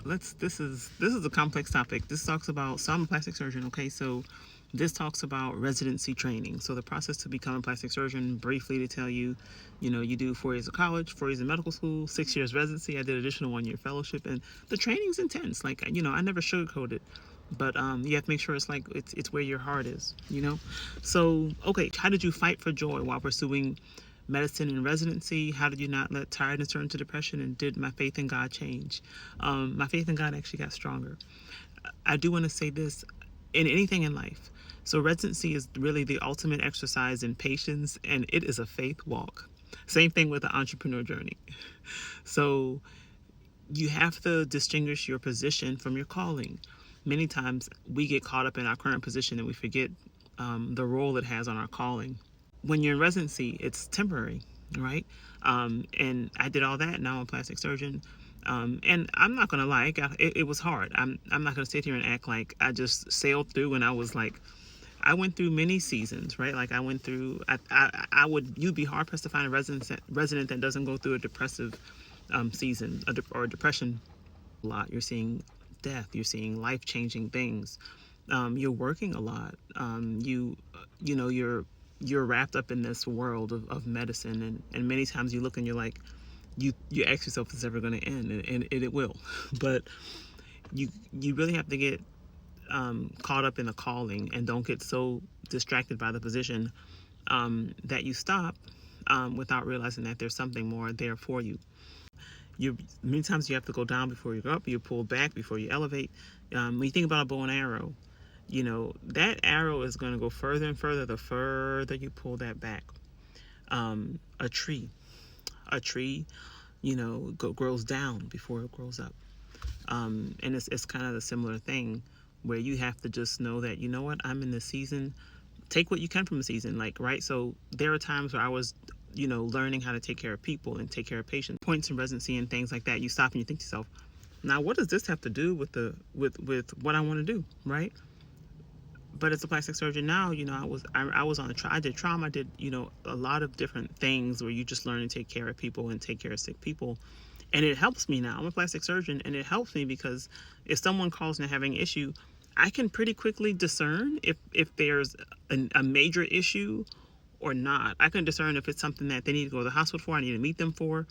This is a complex topic. This talks about, so I'm a plastic surgeon, okay? So this talks about residency training. So the process to become a plastic surgeon, briefly to tell you, you do 4 years of college, 4 years of medical school, 6 years residency. I did additional 1 year fellowship, and the training's intense. Like, I never sugarcoat it, but you have to make sure it's where your heart is. So, okay, how did you fight for joy while pursuing medicine and residency? How did you not let tiredness turn to depression? And did my faith in God change? My faith in God actually got stronger. I do want to say this, in anything in life. So residency is really the ultimate exercise in patience, and it is a faith walk. Same thing with the entrepreneur journey. So you have to distinguish your position from your calling. Many times we get caught up in our current position and we forget the role it has on our calling. When you're in residency, it's temporary, right? And I did all that. Now I'm a plastic surgeon. And I'm not going to lie, it was hard. I'm not going to sit here and act like I just sailed through, and I went through many seasons, right? Like I went through, you'd be hard pressed to find a resident that doesn't go through a depressive season or depression a lot. You're seeing death, you're seeing life-changing things. You're working a lot. You're wrapped up in this world of medicine, and many times you look and you're like, you ask yourself if it's ever going to end, and it will. But you really have to get caught up in the calling, and don't get so distracted by the position that you stop without realizing that there's something more there for you. Many times you have to go down before you go up. You pull back before you elevate. When you think about a bow and arrow, that arrow is going to go further and further the further you pull that back. A tree, grows down before it grows up. And it's kind of a similar thing where you have to just know that, I'm in this season. Take what you can from the season, right? So there are times where I was, learning how to take care of people and take care of patients. Points in residency and things like that, you stop and you think to yourself, now what does this have to do with what I want to do, right? But as a plastic surgeon now, I was on I did trauma, I did, a lot of different things where you just learn to take care of people and take care of sick people. And it helps me now. I'm a plastic surgeon, and it helps me because if someone calls and having an issue, I can pretty quickly discern if there's a major issue or not. I can discern if it's something that they need to go to the hospital for, I need to meet them for,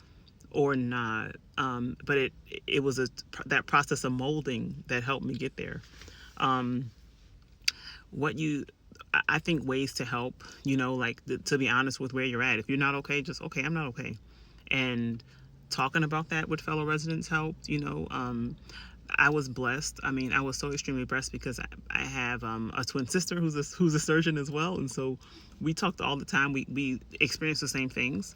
or not. But it was that process of molding that helped me get there. I think ways to help, to be honest with where you're at. If you're not okay, just, okay, I'm not okay. And talking about that with fellow residents helped. I was blessed. I mean, I was so extremely blessed because I have a twin sister who's a surgeon as well, and so we talked all the time. We experienced the same things.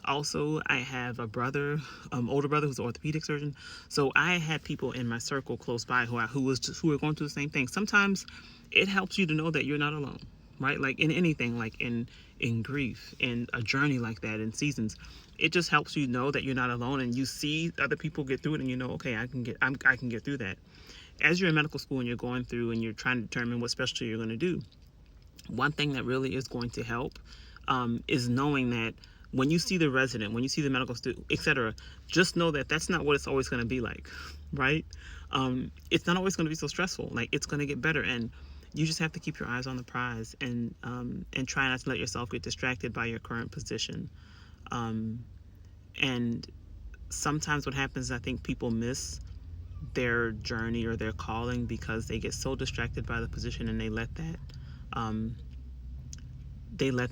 Also, I have a brother, older brother, who's an orthopedic surgeon. So I had people in my circle close by who were going through the same thing. Sometimes it helps you to know that you're not alone, right? Like in anything, like in grief, in a journey like that, in seasons. It just helps you know that you're not alone, and you see other people get through it, and okay, I can get through that. As you're in medical school and you're going through and you're trying to determine what specialty you're going to do, one thing that really is going to help is knowing that when you see the resident, when you see the medical student, etc., just know that that's not what it's always going to be like, right? It's not always going to be so stressful. Like, it's going to get better, and you just have to keep your eyes on the prize and try not to let yourself get distracted by your current position. And sometimes what happens is I think people miss their journey or their calling because they get so distracted by the position, and they let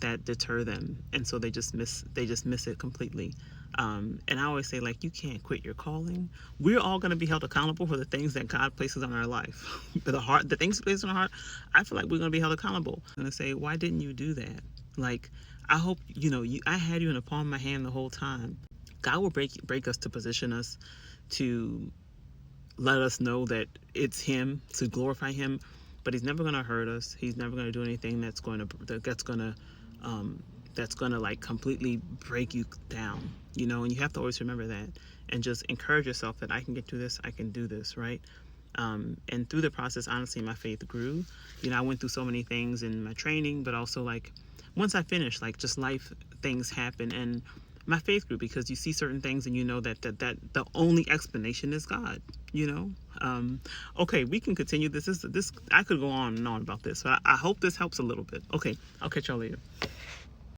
that deter them, and so they just miss it completely. And I always say, like, you can't quit your calling. We're all going to be held accountable for the things that God places on our life. The things He places on our heart, I feel like we're going to be held accountable. I'm going to say, why didn't you do that? Like, I hope, I had you in the palm of my hand the whole time. God will break us to position us, to let us know that it's Him, to glorify Him, but He's never going to hurt us. He's never going to do anything that's going to like completely break you down, and you have to always remember that, and just encourage yourself that I can get through this, I can do this, right? And through the process, honestly, my faith grew. I went through so many things in my training, but also, like, once I finished, like, just life things happen, and my faith grew because you see certain things and you know that the only explanation is God. you know. Okay, we can continue. This I could go on and on about this, so I hope this helps a little bit. Okay, I'll catch y'all later.